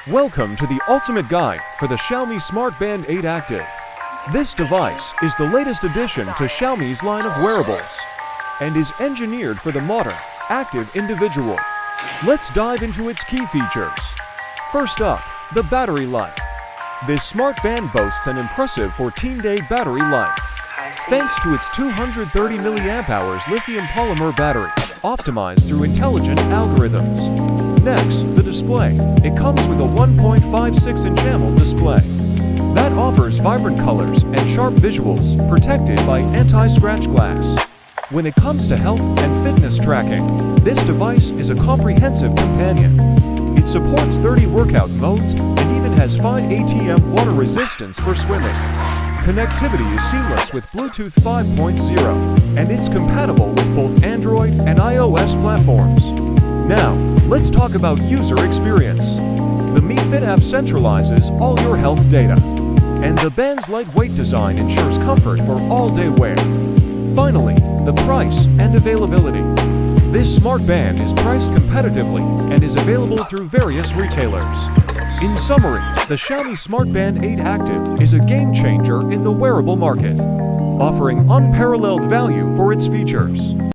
Welcome to the ultimate guide for the Xiaomi Smart Band 8 Active. This device is the latest addition to Xiaomi's line of wearables and is engineered for the modern, active individual. Let's dive into its key features. First up, the battery life. This smart band boasts an impressive 14-day battery life, thanks to its 230 mAh lithium-polymer battery, optimized through intelligent algorithms. Next, the display. It comes with a 1.56-inch AMOLED display that offers vibrant colors and sharp visuals, protected by anti-scratch glass. When it comes to health and fitness tracking, this device is a comprehensive companion. It supports 30 workout modes and even has 5 ATM water resistance for swimming. Connectivity is seamless with Bluetooth 5.0, and it's compatible with both Android and iOS platforms. Now, let's talk about user experience. The Mi Fit app centralizes all your health data, and the band's lightweight design ensures comfort for all-day wear. Finally, the price and availability. This smart band is priced competitively and is available through various retailers. In summary, the Xiaomi Smart Band 8 Active is a game changer in the wearable market, offering unparalleled value for its features.